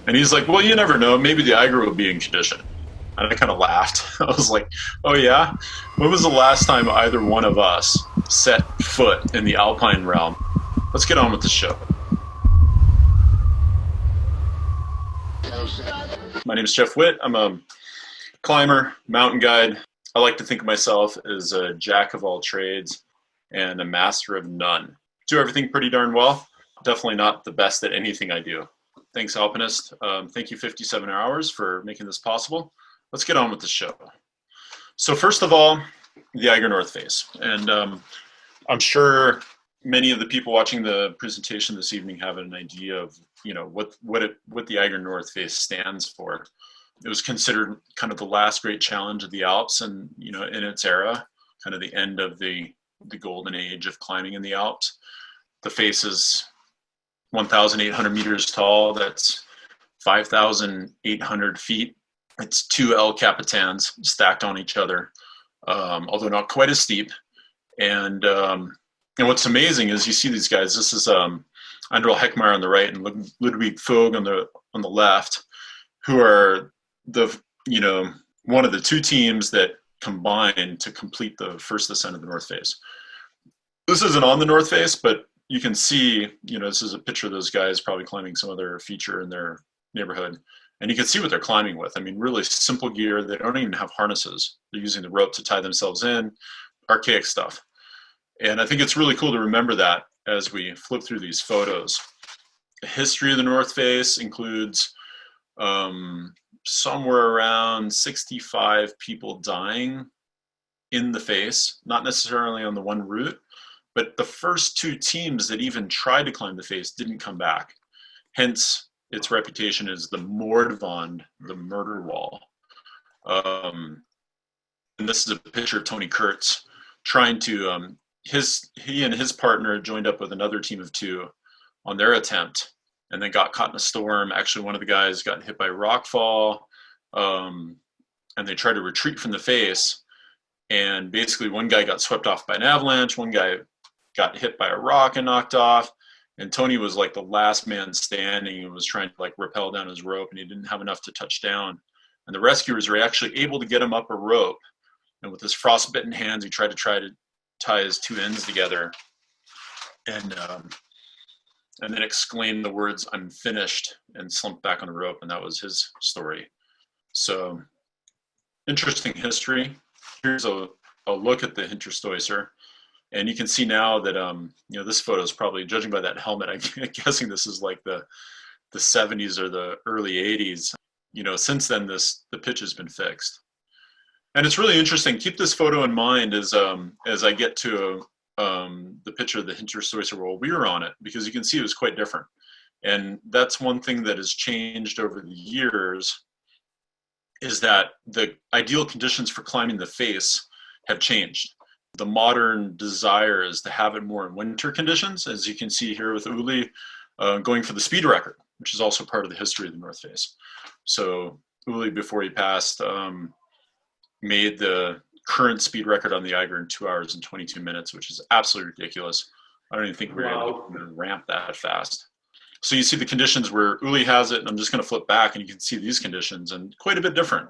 And he's like, well, you never know. Maybe the Eiger will be in condition. And I kind of laughed. I was like, oh, yeah? When was the last time either one of us set foot in the alpine realm? Let's get on with the show. My name is Jeff Witt. I'm a climber, mountain guide. I like to think of myself as a jack of all trades and a master of none. Do everything pretty darn well. Definitely not the best at anything I do. Thanks, Alpinist. Thank you, 57 Hours, for making this possible. Let's get on with the show. So first of all, the Eiger North Face. And I'm sure many of the people watching the presentation this evening have an idea of, what the Eiger North Face stands for. It was considered kind of the last great challenge of the Alps, and in its era, kind of the end of the golden age of climbing in the Alps. The face is 1,800 meters tall. That's 5,800 feet. It's two El Capitans stacked on each other, although not quite as steep. And what's amazing is you see these guys. This is Andrel Heckmair on the right and Ludwig Vogt on the left, who are one of the two teams that combined to complete the first ascent of the North Face. This isn't on the North Face, but you can see, this is a picture of those guys probably climbing some other feature in their neighborhood. And you can see what they're climbing with. I mean, really simple gear. They don't even have harnesses. They're using the rope to tie themselves in, archaic stuff. And I think it's really cool to remember that as we flip through these photos. The history of the North Face includes somewhere around 65 people dying in the face, not necessarily on the one route, but the first two teams that even tried to climb the face didn't come back. Hence, its reputation as the Nordwand, the murder wall. And this is a picture of Tony Kurtz trying to, he and his partner joined up with another team of two on their attempt, and then got caught in a storm. Actually, one of the guys got hit by a rock fall, and they tried to retreat from the face. And basically one guy got swept off by an avalanche, one guy got hit by a rock and knocked off. And Tony was like the last man standing and was trying to rappel down his rope, and he didn't have enough to touch down. And the rescuers were actually able to get him up a rope. And with his frostbitten hands, he tried to tie his two ends together, and then exclaimed the words, "I'm finished," and slumped back on the rope. And that was his story. So interesting history. Here's a look at the Hinterstoicer. And you can see now that, this photo is probably, judging by that helmet, I'm guessing this is like the 70s or the early 80s. Since then, the pitch has been fixed. And it's really interesting. Keep this photo in mind as I get to the picture of the Hinterstoicer while we were on it, because you can see it was quite different. And that's one thing that has changed over the years, is that the ideal conditions for climbing the face have changed. The modern desire is to have it more in winter conditions, as you can see here with Uli going for the speed record, which is also part of the history of the North Face. So Uli, before he passed, made the current speed record on the Eiger in 2 hours and 22 minutes, which is absolutely ridiculous. I don't even think we're able to ramp that fast. So you see the conditions where Uli has it, and I'm just going to flip back, and you can see these conditions, and quite a bit different.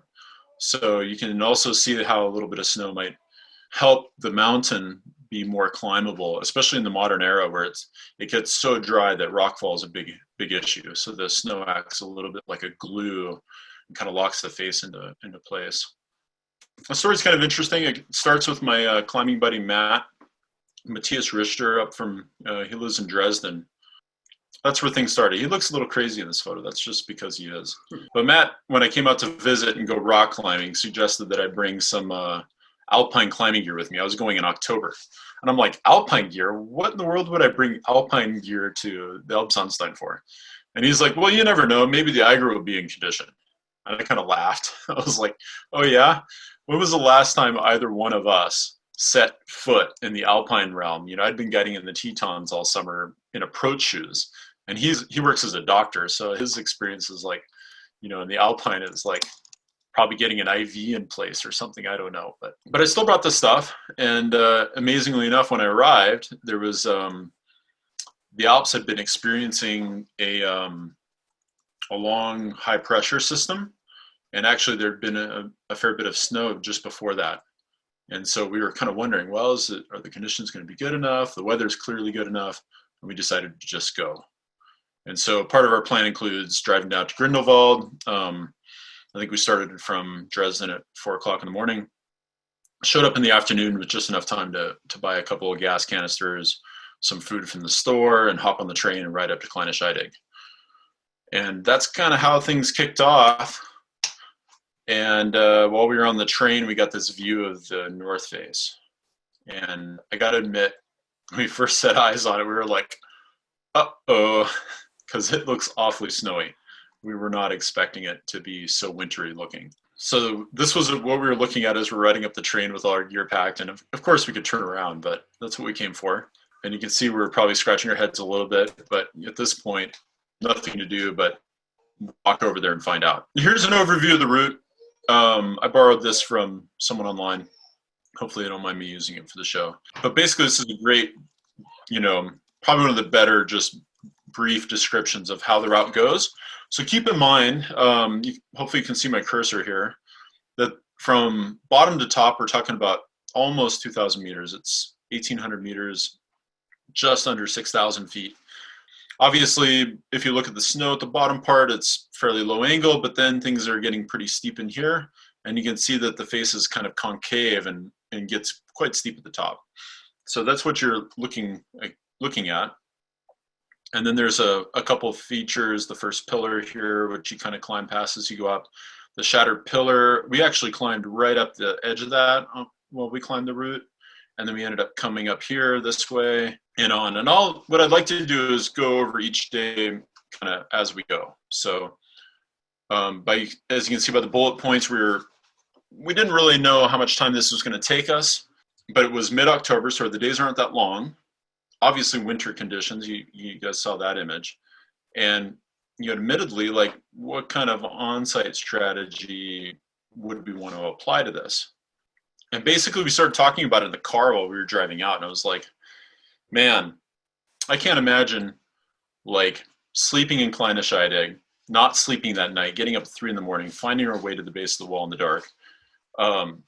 So you can also see how a little bit of snow might help the mountain be more climbable, especially in the modern era where it gets so dry that rockfall is a big issue. So the snow acts a little bit like a glue and kind of locks the face into place. The story's kind of interesting. It starts with my climbing buddy Matthias Richter up from, he lives in Dresden. That's where things started. He looks a little crazy in this photo. That's just because he is. But Matt, when I came out to visit and go rock climbing, suggested that I bring some alpine climbing gear with me. I was going in October. And I'm like, alpine gear? What in the world would I bring alpine gear to the Alpsonstein for? And he's like, well, you never know. Maybe the Eiger will be in condition. And I kind of laughed. I was like, oh, yeah? When was the last time either one of us set foot in the alpine realm? I'd been guiding in the Tetons all summer in approach shoes. And he works as a doctor. So his experience is in the alpine is probably getting an IV in place or something. I don't know. But I still brought the stuff. And amazingly enough, when I arrived, there was the Alps had been experiencing a a long high pressure system. And actually there'd been a fair bit of snow just before that. And so we were kind of wondering, well, are the conditions going to be good enough? The weather's clearly good enough. And we decided to just go. And so part of our plan includes driving down to Grindelwald. I think we started from Dresden at 4 o'clock in the morning. Showed up in the afternoon with just enough time to buy a couple of gas canisters, some food from the store, and hop on the train and ride up to Kleine Scheidegg. And that's kind of how things kicked off. And while we were on the train, we got this view of the North Face. And I got to admit, when we first set eyes on it, we were like, uh-oh, because it looks awfully snowy. We were not expecting it to be so wintry looking. So this was what we were looking at as we're riding up the train with all our gear packed. And of course we could turn around, but that's what we came for. And you can see we're probably scratching our heads a little bit, but at this point, nothing to do but walk over there and find out. Here's an overview of the route. I borrowed this from someone online. Hopefully they don't mind me using it for the show. But basically this is a great, probably one of the better just brief descriptions of how the route goes. So keep in mind, hopefully you can see my cursor here, that from bottom to top, we're talking about almost 2,000 meters. It's 1,800 meters, just under 6,000 feet. Obviously, if you look at the snow at the bottom part, it's fairly low angle, but then things are getting pretty steep in here. And you can see that the face is kind of concave and gets quite steep at the top. So that's what you're looking at. And then there's a couple of features. The first pillar here, which you kind of climb past as you go up. The shattered pillar, we actually climbed right up the edge of that while we climbed the route. And then we ended up coming up here this way and on. And what I'd like to do is go over each day kind of as we go. So as you can see by the bullet points, we didn't really know how much time this was going to take us, but it was mid-October, so the days aren't that long. Obviously winter conditions, you guys saw that image. And admittedly, like, what kind of on-site strategy would we want to apply to this? And basically we started talking about it in the car while we were driving out, and I was like, man, I can't imagine like sleeping in Kleine Scheidegg, not sleeping that night, getting up at 3 in the morning, finding our way to the base of the wall in the dark,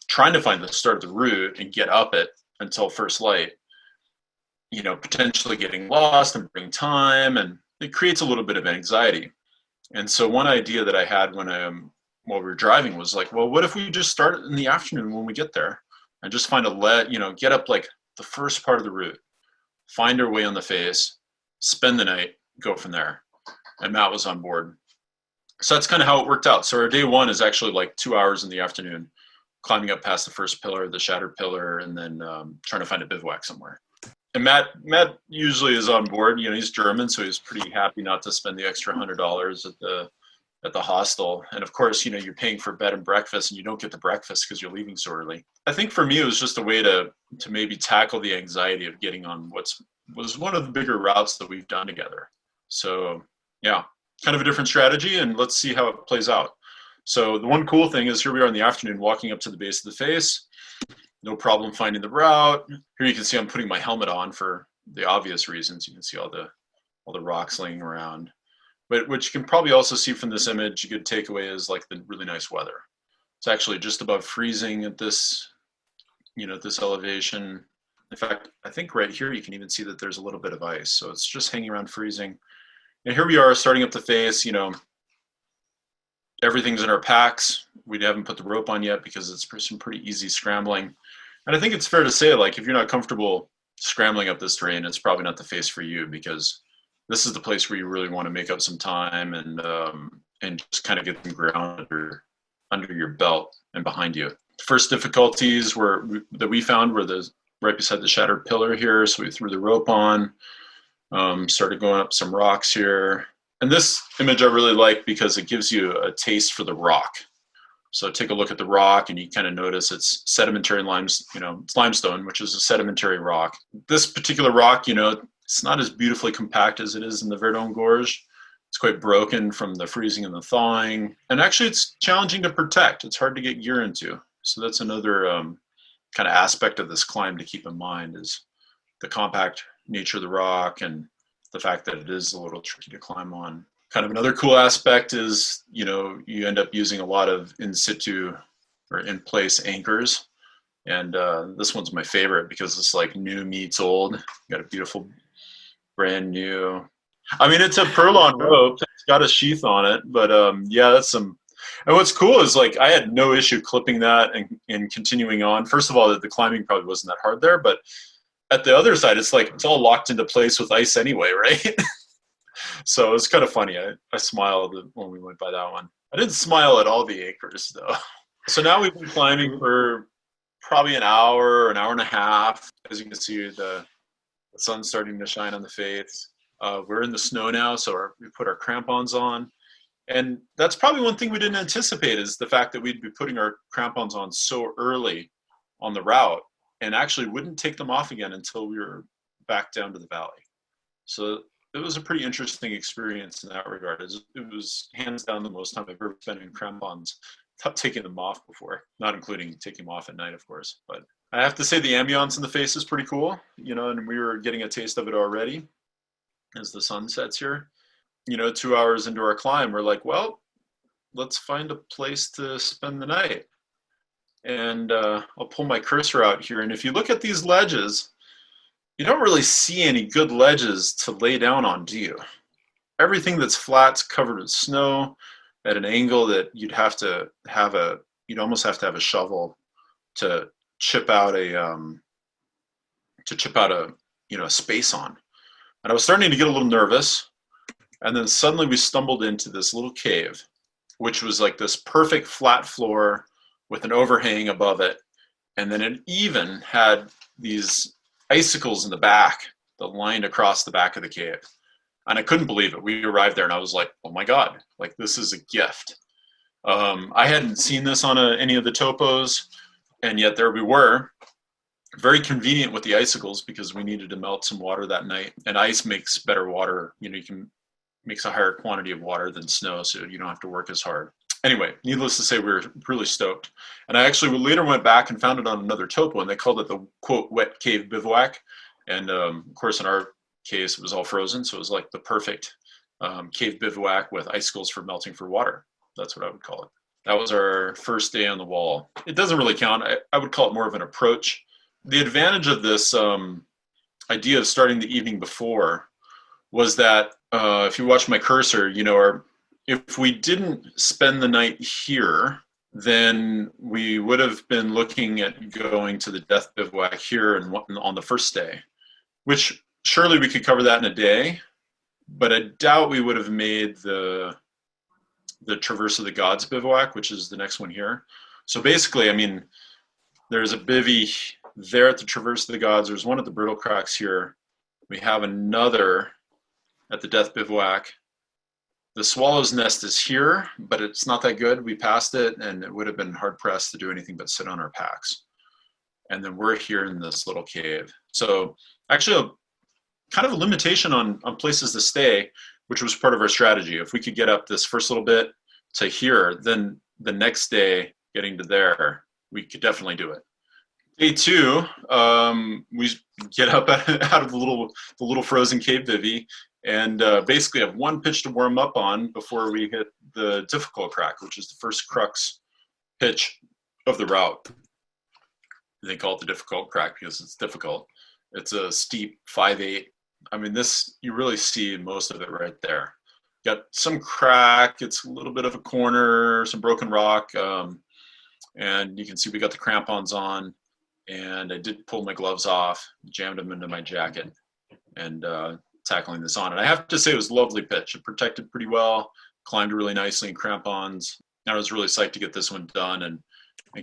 trying to find the start of the route and get up it until first light, potentially getting lost and bring time, and it creates a little bit of anxiety. And so one idea that I had while we were driving was like, well, what if we just start in the afternoon when we get there and just find get up like the first part of the route, find our way on the face, spend the night, go from there. And Matt was on board. So that's kind of how it worked out. So our day one is actually like 2 hours in the afternoon, climbing up past the first pillar, the shattered pillar, and then trying to find a bivouac somewhere. And Matt usually is on board. He's German, so he's pretty happy not to spend the extra $100 at the hostel. And of course, you're paying for bed and breakfast, and you don't get the breakfast because you're leaving so early. I think for me, it was just a way to maybe tackle the anxiety of getting on was one of the bigger routes that we've done together. So yeah, kind of a different strategy, and let's see how it plays out. So the one cool thing is here we are in the afternoon walking up to the base of the face. No problem finding the route. Here you can see I'm putting my helmet on for the obvious reasons. You can see all the rocks laying around. But what you can probably also see from this image, a good takeaway is like the really nice weather. It's actually just above freezing at this, this elevation. In fact, I think right here you can even see that there's a little bit of ice. So it's just hanging around freezing. And here we are starting up the face, everything's in our packs. We haven't put the rope on yet because it's some pretty easy scrambling. And I think it's fair to say, like, if you're not comfortable scrambling up this terrain, it's probably not the face for you, because this is the place where you really want to make up some time and just kind of get the ground under your belt and behind you. First difficulties that we found were right beside the shattered pillar here. So we threw the rope on, started going up some rocks here. And this image I really like because it gives you a taste for the rock. So take a look at the rock and you kind of notice it's sedimentary it's limestone, which is a sedimentary rock. This particular rock, it's not as beautifully compact as it is in the Verdon Gorge. It's quite broken from the freezing and the thawing. And actually it's challenging to protect. It's hard to get gear into. So that's another kind of aspect of this climb to keep in mind, is the compact nature of the rock and the fact that it is a little tricky to climb on. Kind of another cool aspect is, you end up using a lot of in situ or in place anchors. And this one's my favorite because it's like new meets old. You got a beautiful, brand new. I mean, it's a Perlon rope. It's got a sheath on it, but yeah, that's some. And what's cool is like I had no issue clipping that and continuing on. First of all, the climbing probably wasn't that hard there, but at the other side, it's like it's all locked into place with ice anyway, right? So it's kind of funny. I smiled when we went by that one. I didn't smile at all the acres though. So now we've been climbing for probably an hour and a half. As you can see, the sun's starting to shine on the face. We're in the snow now, so we put our crampons on. And that's probably one thing we didn't anticipate is the fact that we'd be putting our crampons on so early on the route and actually wouldn't take them off again until we were back down to the valley. So it was a pretty interesting experience in that regard. It was hands down the most time I've ever spent in crampons without taking them off before, not including taking them off at night, of course. But I have to say the ambiance in the face is pretty cool, and we were getting a taste of it already as the sun sets here. 2 hours into our climb, we're like, well, let's find a place to spend the night. And I'll pull my cursor out here. And if you look at these ledges, you don't really see any good ledges to lay down on, do you? Everything that's flat's covered with snow at an angle that you'd almost have to have a shovel to chip out a space on. And I was starting to get a little nervous. And then suddenly we stumbled into this little cave, which was like this perfect flat floor with an overhang above it. And then it even had these icicles in the back that lined across the back of the cave. And I couldn't believe it. We arrived there and I was like, oh my God, like this is a gift. I hadn't seen this on any of the topos, and yet there we were. Very convenient with the icicles because we needed to melt some water that night. And ice makes better water. Makes a higher quantity of water than snow, so you don't have to work as hard. Anyway, needless to say, we were really stoked. And I actually later went back and found it on another topo, and they called it the, quote, wet cave bivouac. And of course, in our case, it was all frozen, so it was like the perfect cave bivouac with icicles for melting for water. That's what I would call it. That was our first day on the wall. It doesn't really count. I would call it more of an approach. The advantage of this idea of starting the evening before was that if you watch my cursor, if we didn't spend the night here, then we would have been looking at going to the Death Bivouac here on the first day, which surely we could cover that in a day, but I doubt we would have made the Traverse of the Gods Bivouac, which is the next one here. So basically, there's a bivvy there at the Traverse of the Gods. There's one at the Brittle Cracks here. We have another at the Death Bivouac. The Swallow's Nest is here, but it's not that good. We passed it, and it would have been hard-pressed to do anything but sit on our packs. And then we're here in this little cave. So actually, kind of a limitation on places to stay, which was part of our strategy. If we could get up this first little bit to here, then the next day, getting to there, we could definitely do it. Day 2, we get up out of the little frozen cave bivvy, and basically have one pitch to warm up on before we hit the difficult crack, which is the first crux pitch of the route. They call it the difficult crack because it's difficult. It's a steep 5/8. This, you really see most of it right there. Got some crack, it's a little bit of a corner, some broken rock, and you can see we got the crampons on, and I did pull my gloves off, jammed them into my jacket, and tackling this on. And I have to say it was a lovely pitch. It protected pretty well, climbed really nicely in crampons. I was really psyched to get this one done and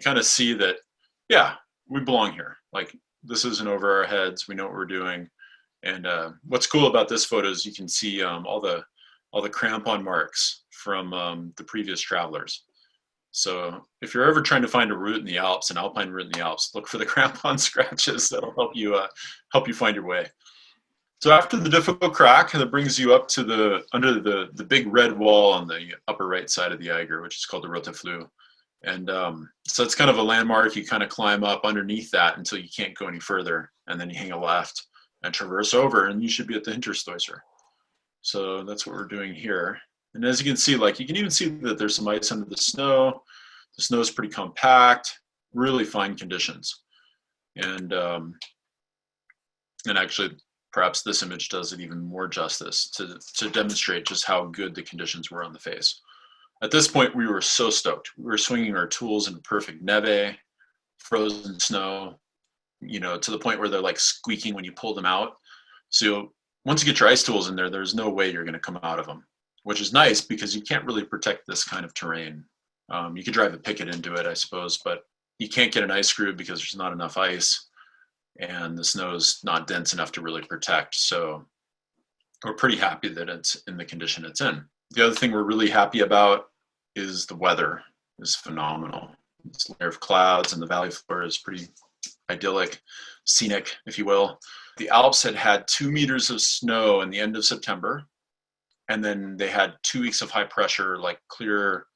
kind of see that, yeah, we belong here. Like, this isn't over our heads. We know what we're doing. And what's cool about this photo is you can see all the crampon marks from the previous travelers. So if you're ever trying to find a route in the Alps, an alpine route in the Alps, look for the crampon scratches. That'll help you find your way. So after the difficult crack, that brings you up to under the big red wall on the upper right side of the Eiger, which is called the Rote Flue. And so it's kind of a landmark. You kind of climb up underneath that until you can't go any further, and then you hang a left and traverse over, and you should be at the Hinterstoicer. So that's what we're doing here. And as you can see, like you can even see that there's some ice under the snow. The snow is pretty compact, really fine conditions. And actually, perhaps this image does it even more justice to demonstrate just how good the conditions were on the face. At this point, we were so stoked. We were swinging our tools in perfect neve, frozen snow, you know, to the point where they're like squeaking when you pull them out. So once you get your ice tools in there, there's no way you're going to come out of them, which is nice because you can't really protect this kind of terrain. You could drive a picket into it, I suppose, but you can't get an ice screw because there's not enough ice and the snow's not dense enough to really protect. So we're pretty happy that it's in the condition it's in. The other thing we're really happy about is the weather is phenomenal. This layer of clouds and the valley floor is pretty idyllic, scenic, if you will. The Alps had 2 meters of snow in the end of September, and then they had 2 weeks of high pressure, like clear,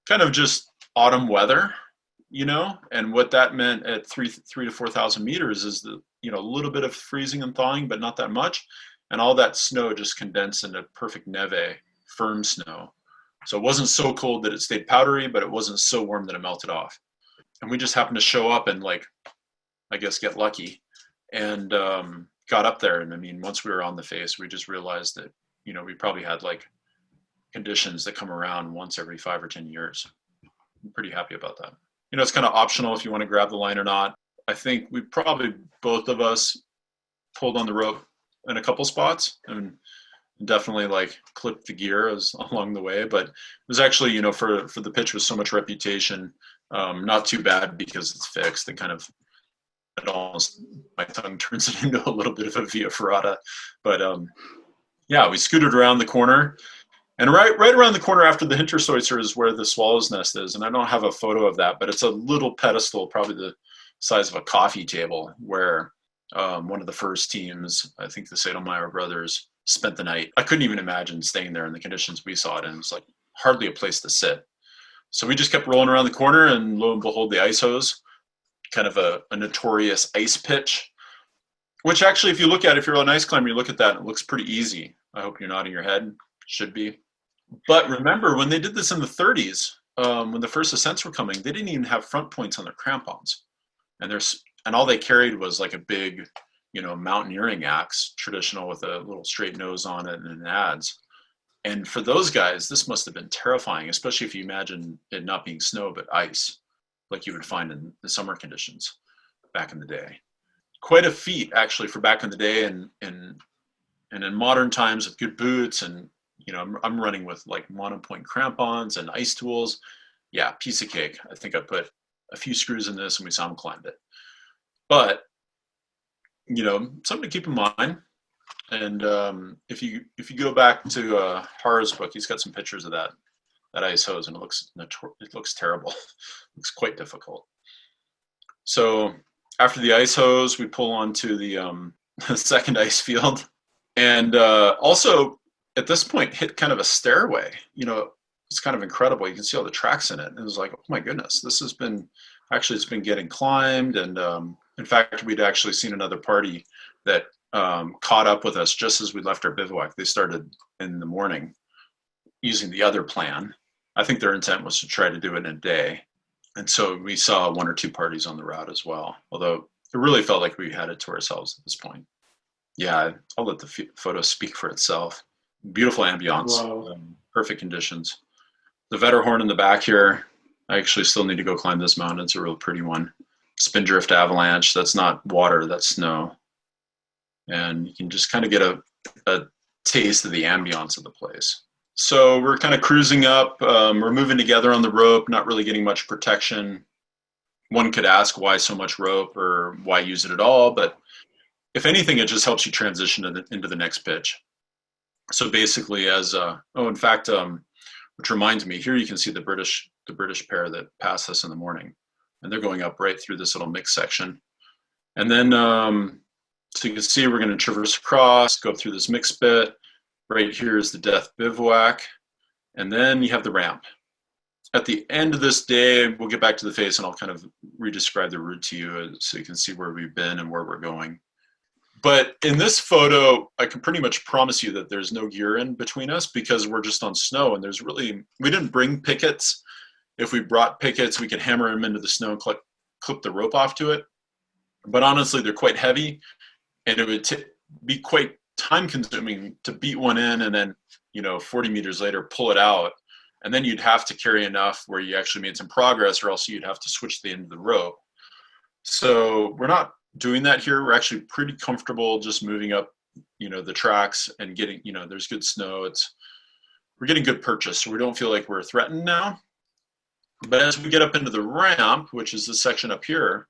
kind of just autumn weather, you know. And what that meant at 3,000 to 4,000 meters is the, you know, a little bit of freezing and thawing, but not that much, and all that snow just condensed into perfect neve, firm snow. So it wasn't so cold that it stayed powdery, but it wasn't so warm that it melted off. And we just happened to show up and, like, I guess, get lucky and got up there. And I mean, once we were on the face, we just realized that, you know, we probably had like conditions that come around once every 5 or 10 years. I'm pretty happy about that. You know, it's kind of optional if you want to grab the line or not. I think we probably, both of us, pulled on the rope in a couple spots and definitely like clipped the gear as along the way. But it was actually, you know, for the pitch with so much reputation, not too bad because it's fixed. It kind of, it almost, my tongue turns it into a little bit of a via ferrata. But yeah, we scooted around the corner. And right around the corner after the Hinterstoicer is where the swallow's nest is. And I don't have a photo of that, but it's a little pedestal, probably the size of a coffee table, where one of the first teams, I think the Sadelmeyer brothers, spent the night. I couldn't even imagine staying there in the conditions we saw it in. It's like hardly a place to sit. So we just kept rolling around the corner, and lo and behold, the ice hose, kind of a notorious ice pitch, which actually, if you look at it, if you're an ice climber, you look at that, it looks pretty easy. I hope you're nodding your head. Should be. But remember, when they did this in the 30s, when the first ascents were coming, they didn't even have front points on their crampons. And all they carried was like a big, you know, mountaineering axe, traditional, with a little straight nose on it and an adze. And for those guys, this must have been terrifying, especially if you imagine it not being snow, but ice, like you would find in the summer conditions back in the day. Quite a feat, actually, for back in the day, and in modern times with good boots, and, you know, I'm running with like monopoint crampons and ice tools. Yeah, piece of cake. I think I put a few screws in this and we sound climbed it. But, you know, something to keep in mind. And if you go back to Hara's book, he's got some pictures of that ice hose, and it looks terrible. It looks quite difficult. So after the ice hose, we pull onto the second ice field, and also at this point hit kind of a stairway. You know, it's kind of incredible. You can see all the tracks in it. And it was like, oh my goodness, it's been getting climbed. And in fact, we'd actually seen another party that caught up with us just as we left our bivouac. They started in the morning using the other plan. I think their intent was to try to do it in a day. And so we saw 1 or 2 parties on the route as well, although it really felt like we had it to ourselves at this point. Yeah, I'll let the photo speak for itself. Beautiful ambiance, wow. Perfect conditions. The Wetterhorn in the back here, I actually still need to go climb this mountain. It's a real pretty one. Spindrift avalanche, that's not water, that's snow. And you can just kind of get a taste of the ambiance of the place. So we're kind of cruising up. We're moving together on the rope, not really getting much protection. One could ask why so much rope, or why use it at all, but if anything, it just helps you transition into the next pitch. So basically, in fact, which reminds me, here you can see the British pair that passed us in the morning, and they're going up right through this little mix section. And then, so you can see we're going to traverse across, go through this mixed bit. Right here is the Death Bivouac, and then you have the ramp. At the end of this day, we'll get back to the face, and I'll kind of re-describe the route to you so you can see where we've been and where we're going. But in this photo, I can pretty much promise you that there's no gear in between us because we're just on snow, and we didn't bring pickets. If we brought pickets, we could hammer them into the snow and clip the rope off to it. But honestly, they're quite heavy, and it would be quite time consuming to beat one in and then, 40 meters later, pull it out. And then you'd have to carry enough where you actually made some progress, or else you'd have to switch the end of the rope. So we're not doing that here. We're actually pretty comfortable just moving up, the tracks and getting, there's good snow. We're getting good purchase, so we don't feel like we're threatened now. But as we get up into the ramp, which is this section up here,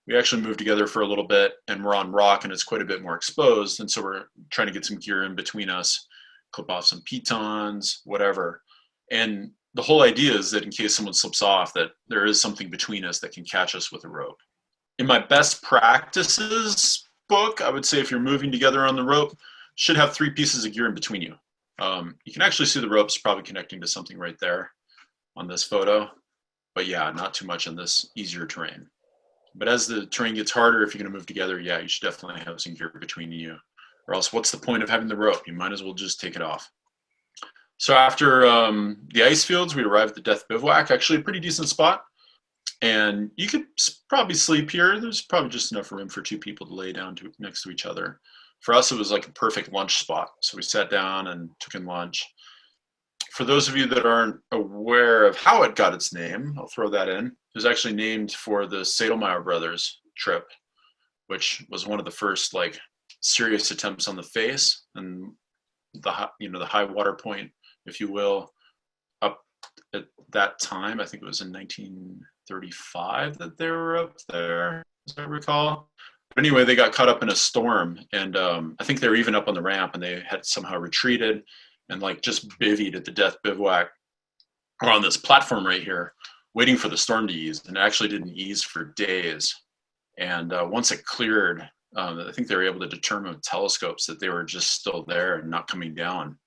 we actually move together for a little bit, and we're on rock, and it's quite a bit more exposed. And so we're trying to get some gear in between us, clip off some pitons, whatever. And the whole idea is that in case someone slips off, that there is something between us that can catch us with a rope. In my best practices book, I would say if you're moving together on the rope, should have 3 pieces of gear in between you. You can actually see the ropes probably connecting to something right there on this photo. But yeah, not too much in this easier terrain. But as the terrain gets harder, if you're going to move together, yeah, you should definitely have some gear between you. Or else what's the point of having the rope? You might as well just take it off. So after the ice fields, we arrived at the Death Bivouac, actually a pretty decent spot. And you could probably sleep here. There's probably just enough room for 2 people to lay down next to each other. For us, it was like a perfect lunch spot. So we sat down and took in lunch. For those of you that aren't aware of how it got its name, I'll throw that in. It was actually named for the Heckmair brothers trip, which was one of the first serious attempts on the face, and the high water point, if you will, up at that time. I think it was in 1935 that they were up there, as I recall. But anyway, they got caught up in a storm, and I think they were even up on the ramp, and they had somehow retreated and just bivvied at the Death Bivouac, or on this platform right here, waiting for the storm to ease. And it actually didn't ease for days. And once it cleared, I think they were able to determine with telescopes that they were just still there and not coming down.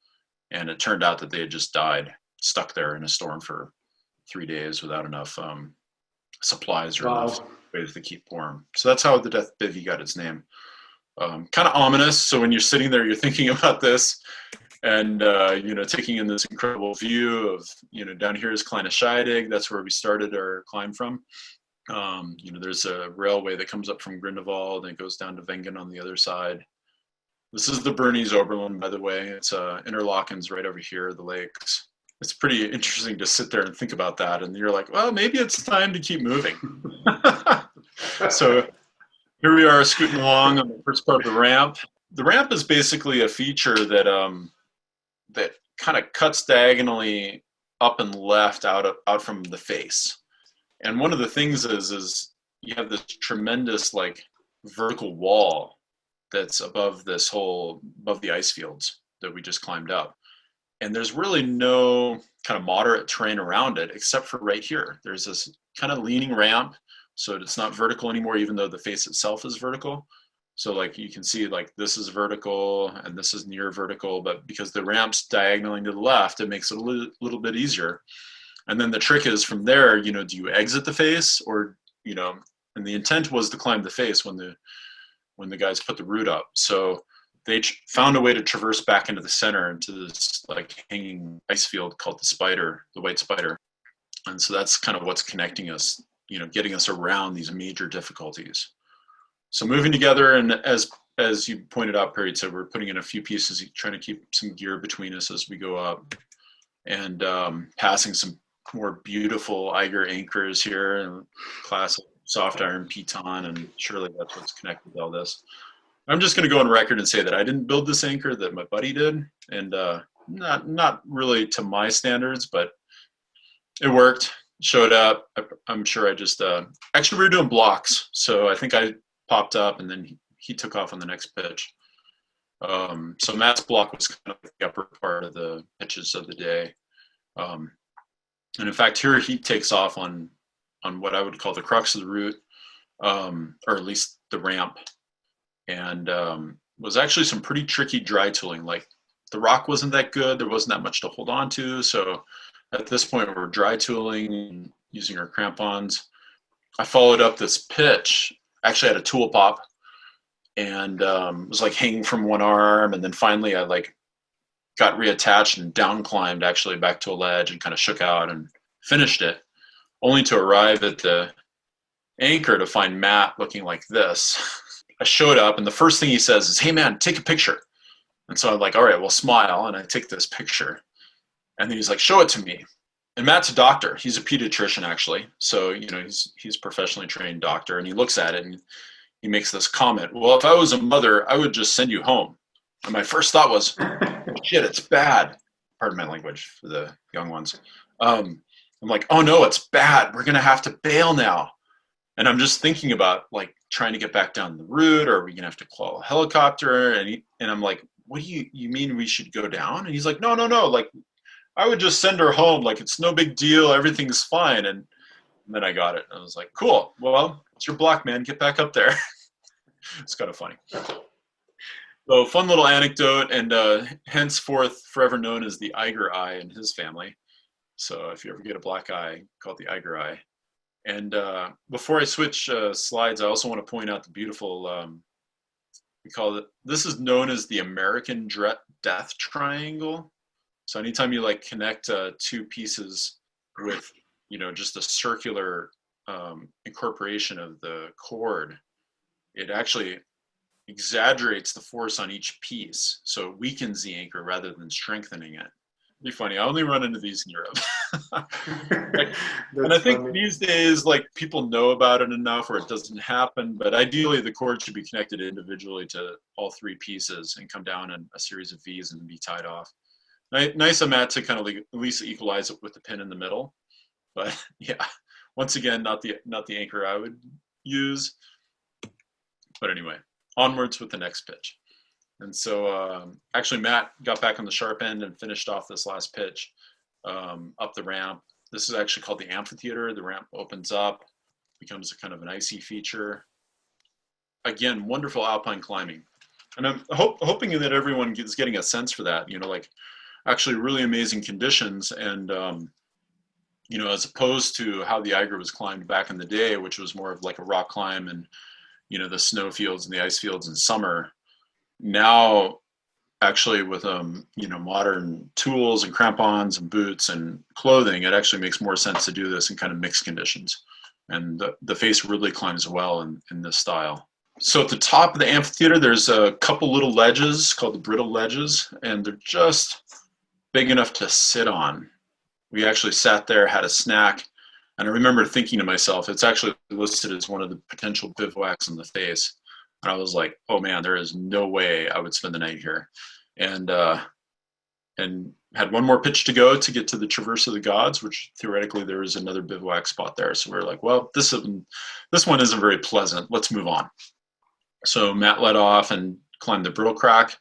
And it turned out that they had just died, stuck there in a storm for 3 days without enough supplies or enough ways to keep warm. So that's how the Death Bivvy got its name. Kind of ominous. So when you're sitting there, you're thinking about this, and taking in this incredible view of, down here is Kleine Scheidegg. That's where we started our climb from. There's a railway that comes up from Grindelwald and it goes down to Wengen on the other side. This is the Bernese Oberland, by the way. It's Interlachen's right over here, the lakes. It's pretty interesting to sit there and think about that. And you're like, well, maybe it's time to keep moving. So here we are scooting along on the first part of the ramp. The ramp is basically a feature that that kind of cuts diagonally up and left out from the face. And one of the things is you have this tremendous vertical wall that's above the ice fields that we just climbed up. And there's really no kind of moderate terrain around it, except for right here. There's this kind of leaning ramp, so it's not vertical anymore, even though the face itself is vertical. So you can see this is vertical and this is near vertical, but because the ramp's diagonally to the left, it makes it a little bit easier. And then the trick is from there, do you exit the face, or, and the intent was to climb the face when the guys put the route up. So they found a way to traverse back into the center, into this hanging ice field called the White Spider. And so that's kind of what's connecting us, getting us around these major difficulties. So moving together, and as you pointed out, Perry said, we're putting in a few pieces, trying to keep some gear between us as we go up, and passing some more beautiful Eiger anchors here, and classic soft iron piton, and surely that's what's connected with all this. I'm just going to go on record and say that I didn't build this anchor, that my buddy did, and not really to my standards, but it worked, showed up. I'm sure I just, actually we were doing blocks, so I think I popped up and then he took off on the next pitch. So Matt's block was kind of the upper part of the pitches of the day. And in fact, here he takes off on what I would call the crux of the route, or at least the ramp. And was actually some pretty tricky dry tooling. The rock wasn't that good. There wasn't that much to hold on to. So at this point, we're dry tooling, using our crampons. I followed up this pitch. Actually had a tool pop, and was like hanging from one arm, and then finally I like got reattached and down climbed actually back to a ledge and kind of shook out and finished it, only to arrive at the anchor to find Matt looking like this. I showed up, and the first thing he says is, "Hey man, take a picture." And so I'm like, all right, well, smile. And I take this picture, and then he's like, "Show it to me." And Matt's a doctor. He's a pediatrician, actually. So, you know, he's a professionally trained doctor, and he looks at it and he makes this comment. "Well, if I was a mother, I would just send you home." And my first thought was, shit, it's bad. Pardon my language for the young ones. I'm like, oh no, it's bad. We're going to have to bail now. And I'm just thinking about like trying to get back down the route, or are we going to have to call a helicopter? And I'm like, what do you mean we should go down? And he's like, no. Like, I would just send her home. Like, it's no big deal. Everything's fine. And then I got it. I was like, cool. Well, it's your block, man. Get back up there. It's kind of funny. So fun little anecdote, and henceforth forever known as the Eiger eye in his family. So if you ever get a black eye, call it the Eiger eye. And before I switch slides, I also want to point out the beautiful, we call it, this is known as the American death triangle. So anytime you like connect two pieces with, you know, just a circular incorporation of the cord, it actually exaggerates the force on each piece. So it weakens the anchor rather than strengthening it. It'd be funny. I only run into these in Europe. And I think funny. These days, like, people know about it enough where it doesn't happen, but ideally the cord should be connected individually to all three pieces and come down in a series of V's and be tied off. Nice of Matt to kind of like at least equalize it with the pin in the middle. But yeah, once again, not the anchor I would use. But anyway, onwards with the next pitch. And so actually Matt got back on the sharp end and finished off this last pitch up the ramp. This is actually called the Amphitheater. The ramp opens up, becomes a kind of an icy feature. Again, wonderful alpine climbing. And I'm hoping that everyone is getting a sense for that, you know, like actually really amazing conditions. And, you know, as opposed to how the Eiger was climbed back in the day, which was more of like a rock climb and, you know, the snow fields and the ice fields in summer. Now, actually with, you know, modern tools and crampons and boots and clothing, it actually makes more sense to do this in kind of mixed conditions. And the face really climbs well in this style. So at the top of the amphitheater, there's a couple little ledges called the brittle ledges, and they're just big enough to sit on. We actually sat there, had a snack, and I remember thinking to myself, it's actually listed as one of the potential bivouacs in the face. And I was like, oh man, there is no way I would spend the night here. And had one more pitch to go to get to the Traverse of the Gods, which theoretically there is another bivouac spot there. So we were like, well, this one isn't very pleasant. Let's move on. So Matt led off and climbed the brittle crack.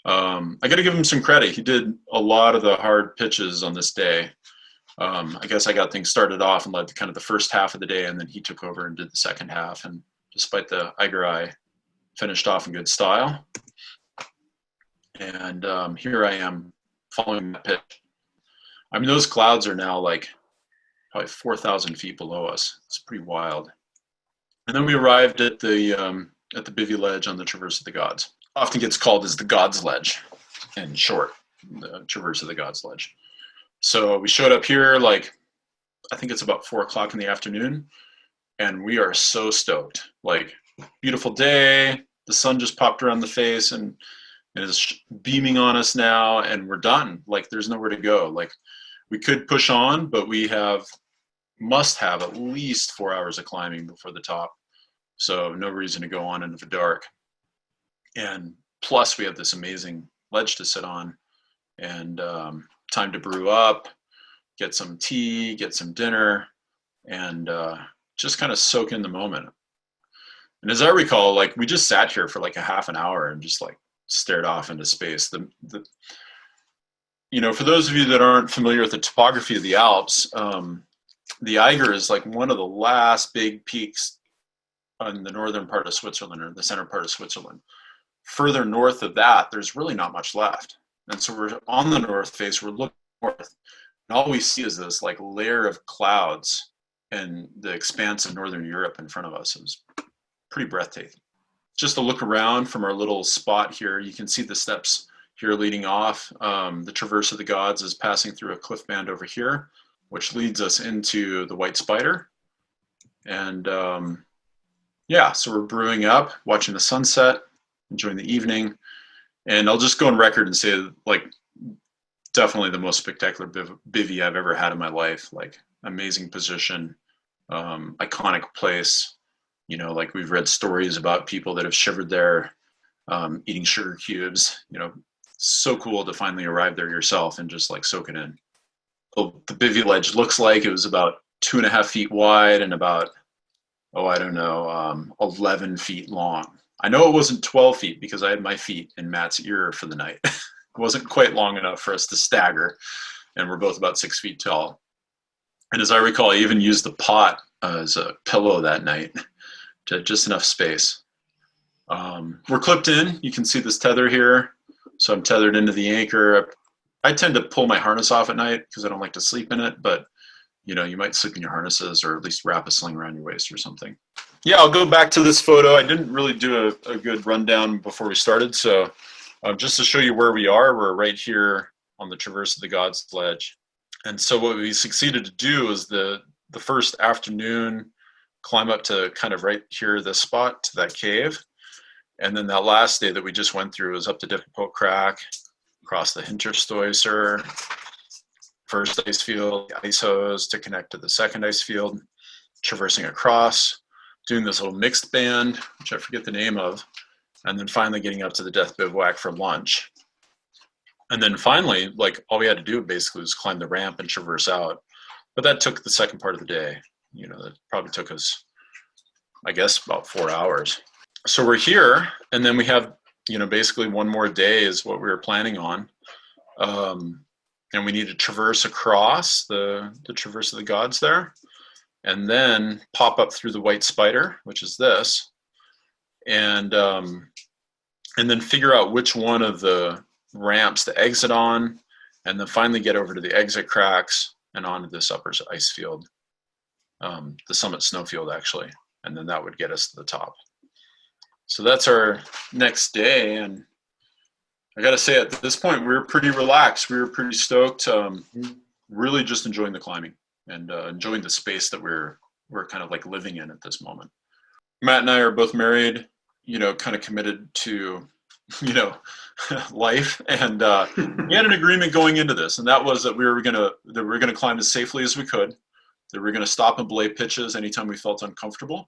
I got to give him some credit. He did a lot of the hard pitches on this day. I guess I got things started off and led kind of the first half of the day, and then he took over and did the second half. And despite the Eiger eye, finished off in good style. And here I am following that pitch. I mean, those clouds are now like probably 4,000 feet below us. It's pretty wild. And then we arrived at the Bivvy Ledge on the Traverse of the Gods. Often gets called as the Gods Ledge in short, the Traverse of the Gods Ledge. So we showed up here, like, I think it's about 4 o'clock in the afternoon, and we are so stoked. Like, beautiful day, the sun just popped around the face and is beaming on us now, and we're done. Like, there's nowhere to go. Like, we could push on, but we must have at least 4 hours of climbing before the top. So no reason to go on into the dark. And plus we have this amazing ledge to sit on, and time to brew up, get some tea, get some dinner, and just kind of soak in the moment. And as I recall, like, we just sat here for like a half an hour and just like stared off into space. You know, for those of you that aren't familiar with the topography of the Alps, the Eiger is like one of the last big peaks on the northern part of Switzerland, or the center part of Switzerland. Further north of that, there's really not much left. And so we're on the north face, we're looking north, and all we see is this like layer of clouds and the expanse of northern Europe in front of us. It was pretty breathtaking. just a look around from our little spot here. You can see the steps here leading off. The Traverse of the Gods is passing through a cliff band over here, which leads us into the White Spider. And yeah, so we're brewing up, watching the sunset, enjoying the evening. And I'll just go on record and say, like, definitely the most spectacular bivvy I've ever had in my life. Like, amazing position, iconic place. You know, like, we've read stories about people that have shivered there, eating sugar cubes. You know, so cool to finally arrive there yourself and just like soak it in. Well, the Bivvy Ledge looks like it was about 2.5 feet wide and about, oh, I don't know, 11 feet long. I know it wasn't 12 feet because I had my feet in Matt's ear for the night. It wasn't quite long enough for us to stagger, and we're both about 6 feet tall. And as I recall, I even used the pot as a pillow that night to just enough space. We're clipped in. You can see this tether here. So I'm tethered into the anchor. I tend to pull my harness off at night because I don't like to sleep in it, but you know, you might sleep in your harnesses or at least wrap a sling around your waist or something. Yeah, I'll go back to this photo. I didn't really do a good rundown before we started. So just to show you where we are, we're right here on the Traverse of the Gods ledge. And so what we succeeded to do is the first afternoon, climb up to kind of right here, this spot, to that cave. And then that last day that we just went through was up to Difficult Crack, across the Hinterstoiser, first ice field, ice hose to connect to the second ice field, traversing across, doing this little mixed band, which I forget the name of, and then finally getting up to the Death Bivouac for lunch. And then finally, like, all we had to do basically was climb the ramp and traverse out. But that took the second part of the day. You know, that probably took us, I guess, about 4 hours. So we're here, and then we have, you know, basically one more day is what we were planning on. And we need to traverse across the Traverse of the Gods there, and then pop up through the White Spider, which is this, and then figure out which one of the ramps to exit on, and then finally get over to the exit cracks and onto this upper ice field, the summit snowfield actually, and then that would get us to the top. So that's our next day, and I gotta say at this point we were pretty relaxed. We were pretty stoked, really just enjoying the climbing and enjoying the space that we're kind of like living in at this moment. Matt and I are both married, you know, kind of committed to, you know, life, and we had an agreement going into this, and that was that we were gonna climb as safely as we could, that we were gonna stop and belay pitches anytime we felt uncomfortable,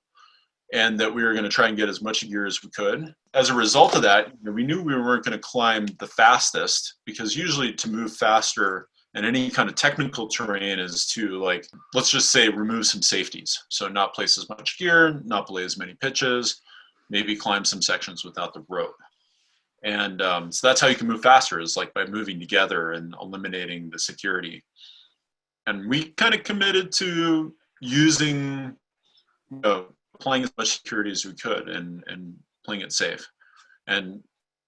and that we were going to try and get as much gear as we could. As a result of that, you know, we knew we weren't going to climb the fastest, because usually to move faster in any kind of technical terrain is to, like, let's just say, remove some safeties. So not place as much gear, not belay as many pitches, maybe climb some sections without the rope. And so that's how you can move faster, is like by moving together and eliminating the security. And we kind of committed to using, you know, playing as much security as we could and playing it safe. And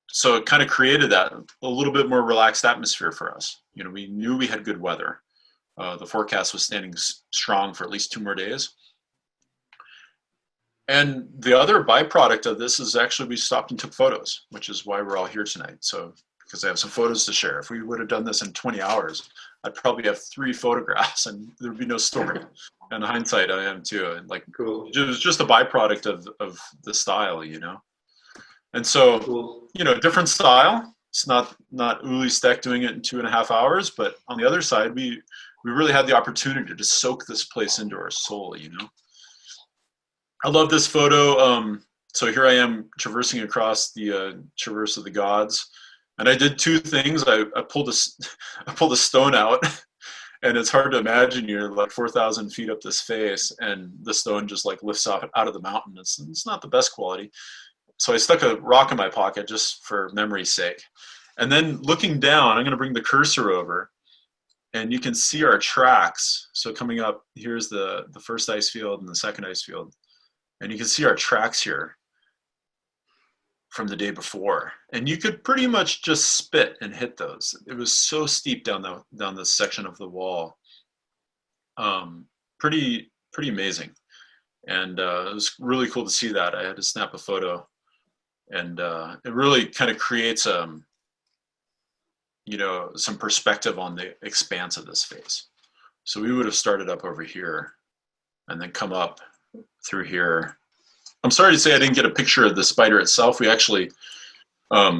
so it kind of created that a little bit more relaxed atmosphere for us. You know, we knew we had good weather. The forecast was standing strong for at least 2 more days. And the other byproduct of this is actually we stopped and took photos, which is why we're all here tonight. So, because I have some photos to share. If we would have done this in 20 hours, I'd probably have 3 photographs and there'd be no story. In hindsight, I am too. And like, cool. It was just a byproduct of the style, you know. And so, cool. You know, different style. It's not Uli Steck doing it in 2.5 hours, but on the other side, we really had the opportunity to soak this place into our soul, you know. I love this photo. So here I am traversing across the Traverse of the Gods, and I did 2 things. I pulled a stone out. And it's hard to imagine you're like 4,000 feet up this face and the stone just like lifts out of the mountain. It's not the best quality. So I stuck a rock in my pocket just for memory's sake. And then looking down, I'm going to bring the cursor over and you can see our tracks. So coming up, here's the first ice field and the second ice field. And you can see our tracks here from the day before, and you could pretty much just spit and hit those. It was so steep down this section of the wall. Pretty amazing, and it was really cool to see that. I had to snap a photo And it really kind of creates you know, some perspective on the expanse of this face. So we would have started up over here and then come up through here. I'm sorry to say I didn't get a picture of the spider itself. We actually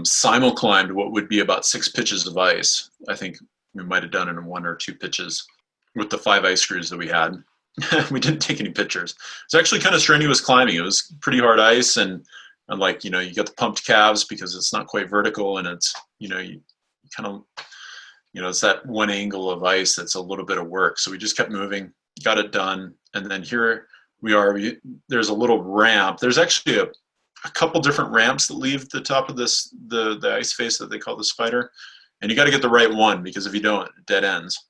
simul-climbed what would be about 6 pitches of ice. I think we might have done it in 1 or 2 pitches with the 5 ice screws that we had. We didn't take any pictures. It's actually kind of strenuous climbing. It was pretty hard ice, and like, you know, you get the pumped calves because it's not quite vertical, and it's, you know, you kind of, you know, it's that one angle of ice that's a little bit of work. So we just kept moving, got it done, and then here we are. There's a little ramp. There's actually a couple different ramps that leave the top of this, the ice face that they call the spider, and you got to get the right one, because if you don't, it dead ends.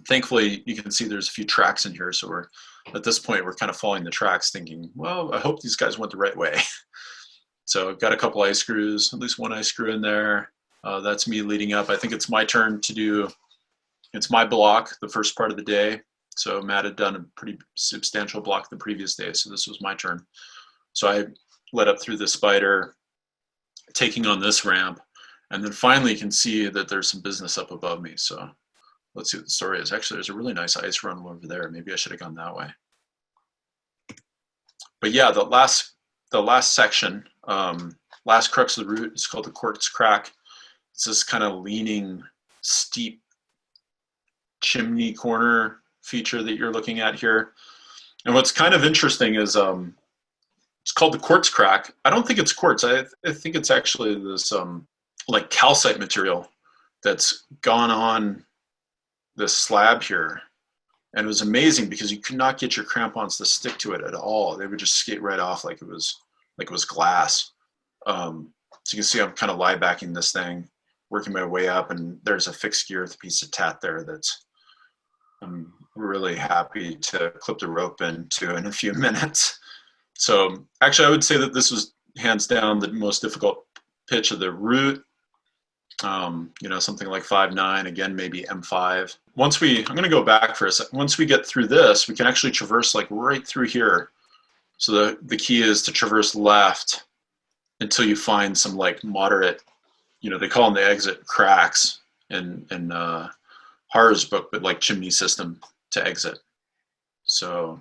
Thankfully, you can see there's a few tracks in here, so we're at this point we're kind of following the tracks, thinking, well, I hope these guys went the right way. So got a couple ice screws, at least 1 ice screw in there. That's me leading up. I think it's my turn to do. It's my block the first part of the day. So Matt had done a pretty substantial block the previous day, so this was my turn. So I led up through the spider, taking on this ramp, and then finally you can see that there's some business up above me. So let's see what the story is. Actually, there's a really nice ice run over there. Maybe I should have gone that way. But yeah, the last section, last crux of the route is called the Quartz Crack. It's this kind of leaning, steep chimney corner feature that you're looking at here. And what's kind of interesting is it's called the Quartz Crack. I don't think it's quartz. I think it's actually this like calcite material that's gone on this slab here. And it was amazing because you could not get your crampons to stick to it at all. They would just skate right off like it was glass. So you can see I'm kind of lie backing this thing, working my way up, and there's a fixed gear with a piece of tat there that's I'm really happy to clip the rope into in a few minutes. So actually I would say that this was hands down the most difficult pitch of the route. You know, something like 5.9, again, maybe M5. I'm going to go back for a second. Once we get through this, we can actually traverse like right through here. So the key is to traverse left until you find some like moderate, you know, they call them the exit cracks in Har's book, but like chimney system to exit. So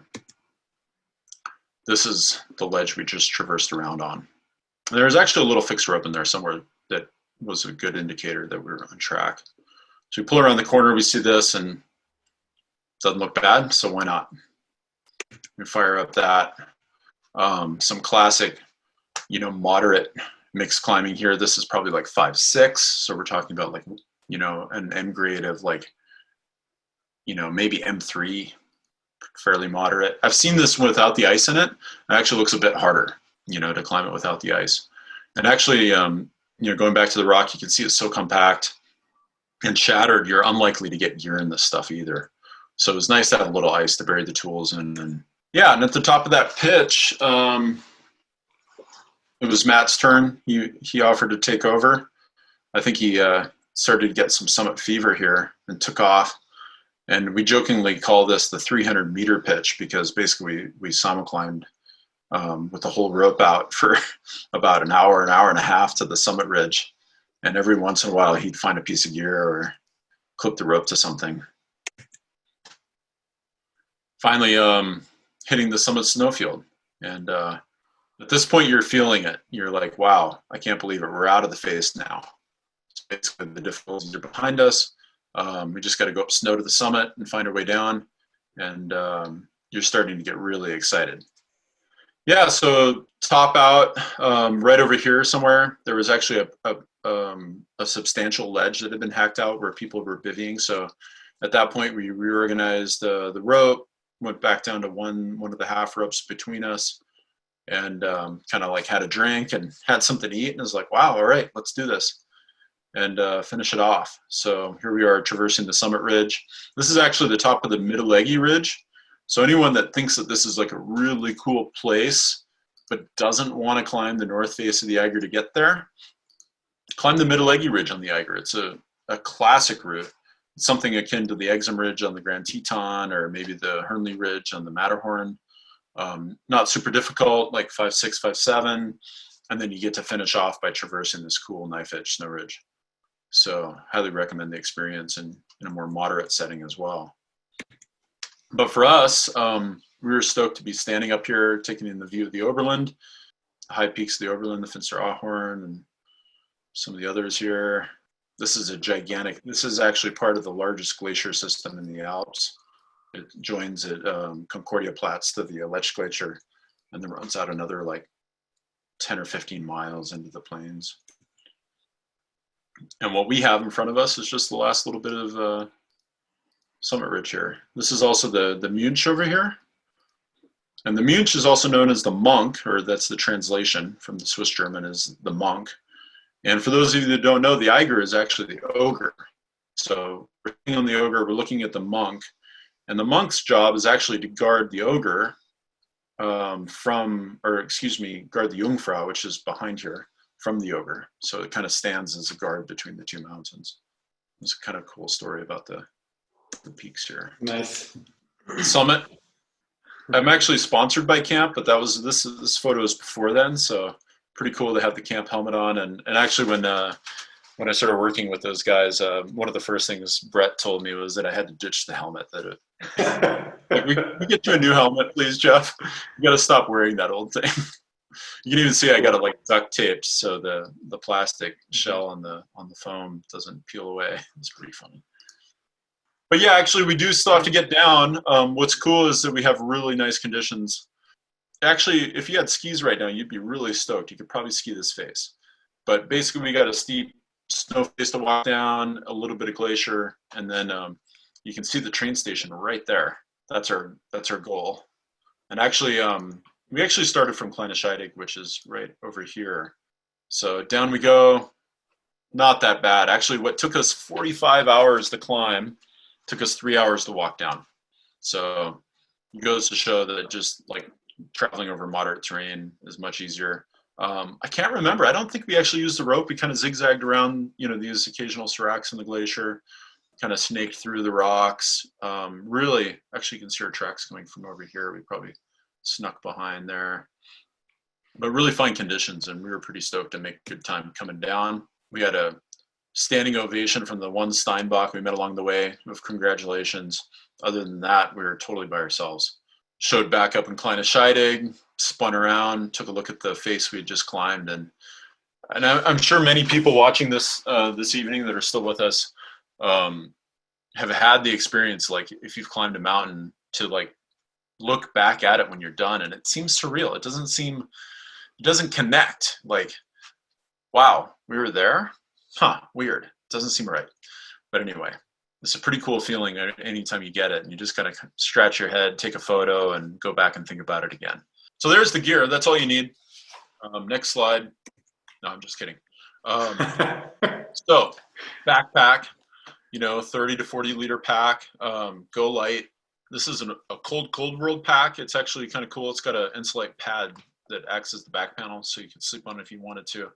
this is the ledge we just traversed around on. And there's actually a little fixed rope in there somewhere that was a good indicator that we were on track. So we pull around the corner, we see this, and it doesn't look bad, so why not? We fire up that. Some classic, you know, moderate mixed climbing here. This is probably like 5.6, so we're talking about like, you know, an M grade of like, you know, maybe M3, fairly moderate. I've seen this without the ice in it. It actually looks a bit harder, you know, to climb it without the ice. And actually, you know, going back to the rock, you can see it's so compact and shattered, you're unlikely to get gear in this stuff either. So it was nice to have a little ice to bury the tools in. And yeah, and at the top of that pitch, it was Matt's turn. He offered to take over. I think he started to get some summit fever here and took off. And we jokingly call this the 300-meter pitch because basically we simul-climbed with the whole rope out for about an hour and a half to the summit ridge. And every once in a while, he'd find a piece of gear or clip the rope to something. Finally, hitting the summit snowfield. And at this point, you're feeling it. You're like, wow, I can't believe it. We're out of the face now. So basically, the difficulties are behind us. We just got to go up snow to the summit and find our way down. And you're starting to get really excited. Yeah, so top out, right over here somewhere, there was actually a substantial ledge that had been hacked out where people were bivvying. So at that point, we reorganized the rope, went back down to one of the half ropes between us, and kind of like had a drink and had something to eat, and was like, wow, all right, let's do this and finish it off. So here we are traversing the summit ridge. This is actually the top of the Middle-Eggy Ridge. So anyone that thinks that this is like a really cool place, but doesn't want to climb the North Face of the Eiger to get there, climb the Middle-Eggy Ridge on the Eiger. It's a classic route. It's something akin to the Exum Ridge on the Grand Teton, or maybe the Hernley Ridge on the Matterhorn. Not super difficult, like 5.6, 5.7. And then you get to finish off by traversing this cool knife edge snow ridge. So highly recommend the experience in a more moderate setting as well. But for us, we were stoked to be standing up here, taking in the view of the Oberland, the high peaks of the Oberland, the Finster Ahorn, and some of the others here. This is this is actually part of the largest glacier system in the Alps. It joins at Concordia Platz to the Lech Glacier, and then runs out another like 10 or 15 miles into the plains. And what we have in front of us is just the last little bit of summit ridge here. This is also the Munch over here. And the Munch is also known as the monk, or that's the translation from the Swiss German is the monk. And for those of you that don't know, the Eiger is actually the ogre. So we're looking on the ogre, we're looking at the monk. And the monk's job is actually to guard the ogre guard the Jungfrau, which is behind here, from the ogre. So it kind of stands as a guard between the two mountains. It's a kind of cool story about the peaks here. Nice. Summit. I'm actually sponsored by camp, but this photo is before then, so pretty cool to have the camp helmet on. And actually when I started working with those guys, one of the first things Brett told me was that I had to ditch the helmet. Like, we get you a new helmet, please, Jeff. You got to stop wearing that old thing. You can even see I got it like duct taped so the plastic shell on the foam doesn't peel away. It's pretty funny. But yeah, actually, we do still have to get down. What's cool is that we have really nice conditions. Actually, if you had skis right now, you'd be really stoked. You could probably ski this face. But basically, we got a steep snow face to walk down, a little bit of glacier, and then you can see the train station right there. That's our goal. And actually, we actually started from Kleine Scheidegg, which is right over here. So down we go. Not that bad. Actually, what took us 45 hours to climb took us 3 hours to walk down. So it goes to show that just like traveling over moderate terrain is much easier. I can't remember. I don't think we actually used the rope. We kind of zigzagged around, these occasional seracs in the glacier, kind of snaked through the rocks. Really, actually, you can see our tracks coming from over here. We probably snuck behind there. But really fine conditions, and we were pretty stoked to make good time coming down. We had a standing ovation from the one Steinbach we met along the way with congratulations. Other than that, we were totally by ourselves. Showed back up in Kleine Scheidegg, spun around, took a look at the face we had just climbed, and I'm sure many people watching this this evening that are still with us have had the experience, like if you've climbed a mountain, to like look back at it when you're done, and it seems surreal. It doesn't connect. Like, wow, we were there? Huh, weird. Doesn't seem right. But anyway, it's a pretty cool feeling anytime you get it, and you just gotta scratch your head, take a photo, and go back and think about it again. So there's the gear. That's all you need. Next slide. No, I'm just kidding. So backpack, 30 to 40 liter pack. Go light. This is a cold world pack. It's actually kind of cool. It's got an Insulite pad that acts as the back panel, so you can sleep on it if you wanted to.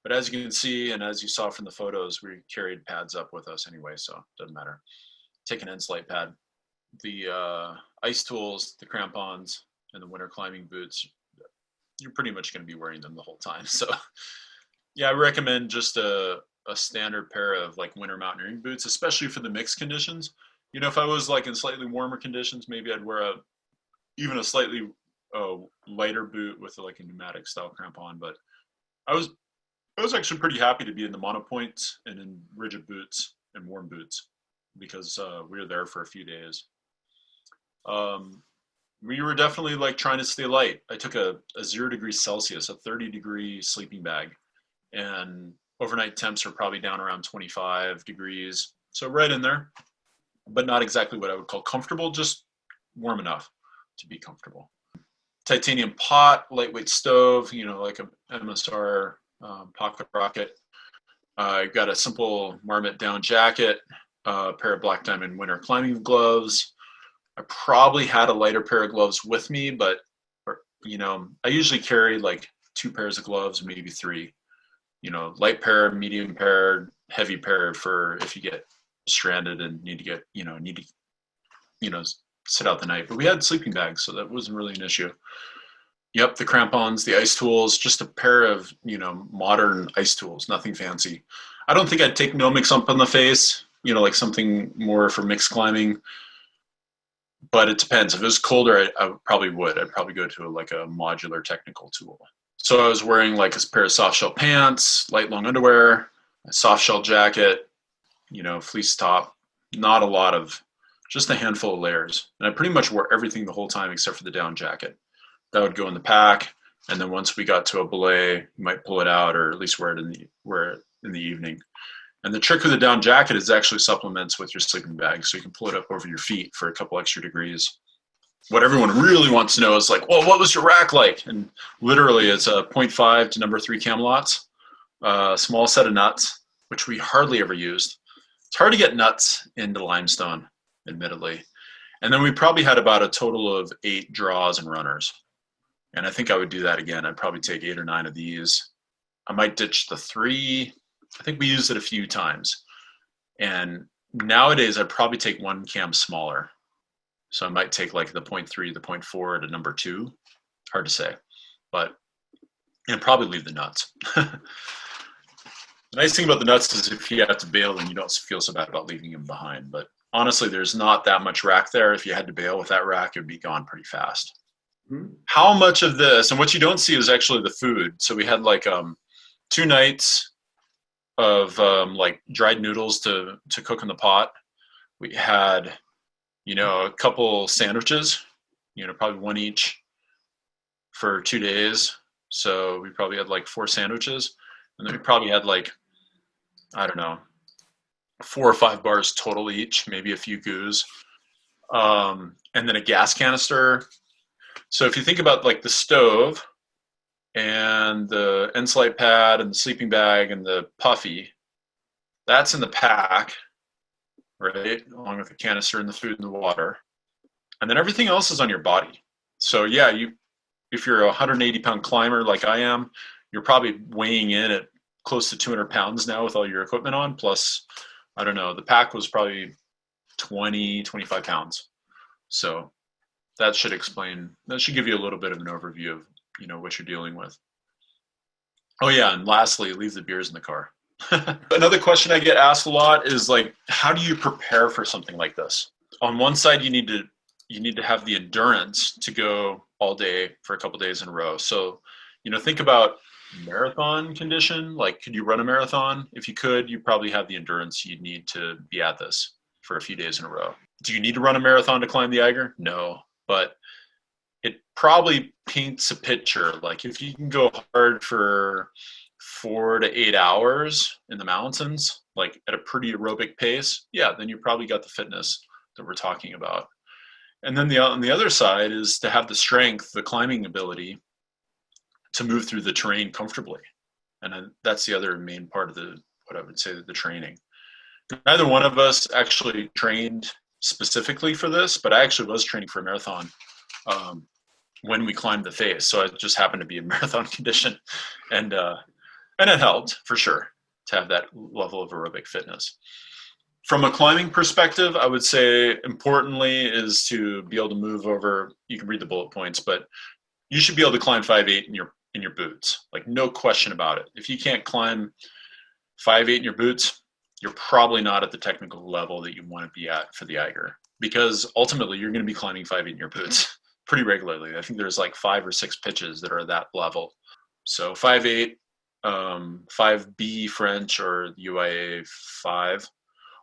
But as you can see, and as you saw from the photos, we carried pads up with us anyway, so it doesn't matter. Take an Insulite pad. The ice tools, the crampons, and the winter climbing boots, you're pretty much going to be wearing them the whole time. So yeah, I recommend just a standard pair of like winter mountaineering boots, especially for the mixed conditions. If I was like in slightly warmer conditions, maybe I'd wear even a slightly lighter boot with like a pneumatic style crampon. But I was actually pretty happy to be in the monopoints and in rigid boots and warm boots because we were there for a few days. We were definitely like trying to stay light. I took a 0 degrees Celsius, a 30-degree sleeping bag, and overnight temps are probably down around 25 degrees. So right in there, but not exactly what I would call comfortable, just warm enough to be comfortable. Titanium pot, lightweight stove, like a MSR pocket rocket. I got a simple Marmot down jacket, a pair of Black Diamond winter climbing gloves. I probably had a lighter pair of gloves with me, but I usually carry like 2 pairs of gloves, maybe 3. Light pair, medium pair, heavy pair for if you get stranded and need to sit out the night. But we had sleeping bags, so that wasn't really an issue. Yep, the crampons, the ice tools, just a pair of, modern ice tools, nothing fancy. I don't think I'd take no mix up on the face, like something more for mixed climbing, but it depends. If it was colder, I probably would. I'd probably go to like a modular technical tool. So I was wearing like a pair of soft shell pants, light long underwear, a soft shell jacket, fleece top, not a lot of, just a handful of layers. And I pretty much wore everything the whole time except for the down jacket. That would go in the pack, and then once we got to a belay, you might pull it out or at least wear it in the evening. And the trick with the down jacket is actually supplements with your sleeping bag, so you can pull it up over your feet for a couple extra degrees. What everyone really wants to know is like, well, what was your rack like? And literally, it's a 0.5 to number 3 Camelots, a small set of nuts, which we hardly ever used. It's hard to get nuts into limestone, admittedly. And then we probably had about a total of 8 draws and runners. And I think I would do that again. I'd probably take 8 or 9 of these. I might ditch the 3. I think we used it a few times. And nowadays, I'd probably take 1 cam smaller. So I might take like the 0.3, the 0.4 to number 2. Hard to say. And probably leave the nuts. The nice thing about the nuts is if you have to bail, then you don't feel so bad about leaving them behind. But honestly, there's not that much rack there. If you had to bail with that rack, it would be gone pretty fast. How much of this, and what you don't see is actually the food. So we had like 2 nights of like dried noodles to cook in the pot. We had, a couple sandwiches, probably 1 each for 2 days. So we probably had like 4 sandwiches. And then we probably had like, I don't know, 4 or 5 bars total each, maybe a few goos. And then a gas canister. So if you think about like the stove and the N-Slite pad and the sleeping bag and the puffy, that's in the pack, right? Along with the canister and the food and the water. And then everything else is on your body. So yeah, if you're a 180-pound climber like I am, you're probably weighing in at close to 200 pounds now with all your equipment on. Plus, I don't know, the pack was probably 20, 25 pounds. So that should give you a little bit of an overview of, what you're dealing with. Oh yeah, and lastly, leave the beers in the car. Another question I get asked a lot is like, how do you prepare for something like this? On one side, you need to have the endurance to go all day for a couple days in a row. So, think about marathon condition. Like, could you run a marathon? If you could, you probably have the endurance you'd need to be at this for a few days in a row. Do you need to run a marathon to climb the Eiger? No, but it probably paints a picture. Like if you can go hard for 4 to 8 hours in the mountains, like at a pretty aerobic pace, yeah, then you probably got the fitness that we're talking about. And then on the other side is to have the strength, the climbing ability to move through the terrain comfortably. And that's the other main part of what I would say, the training. Neither one of us actually trained specifically for this, but I actually was training for a marathon when we climbed the face. So it just happened to be a marathon condition. And it helped for sure to have that level of aerobic fitness. From a climbing perspective, I would say importantly is to be able to move over. You can read the bullet points, but you should be able to climb 5'8" in your boots. Like no question about it. If you can't climb 5'8" in your boots, you're probably not at the technical level that you want to be at for the Eiger, because ultimately you're going to be climbing 5'8" in your boots pretty regularly. I think there's like 5 or 6 pitches that are that level. So 5'8", 5B French or UIA 5.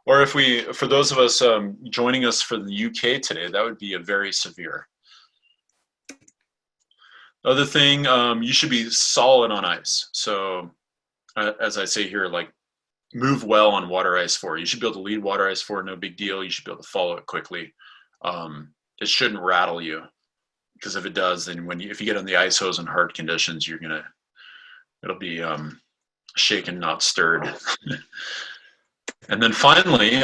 Or for those of us joining us for the UK today, that would be a very severe. Other thing, you should be solid on ice. So as I say here, like move well on water ice 4. You should be able to lead water ice 4, no big deal. You should be able to follow it quickly. It shouldn't rattle you, because if it does, then if you get on the ice hose in hard conditions, it'll be shaken, not stirred. And then finally,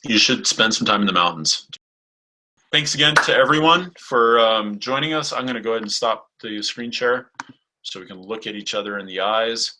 you should spend some time in the mountains. Thanks again to everyone for joining us. I'm going to go ahead and stop the screen share so we can look at each other in the eyes.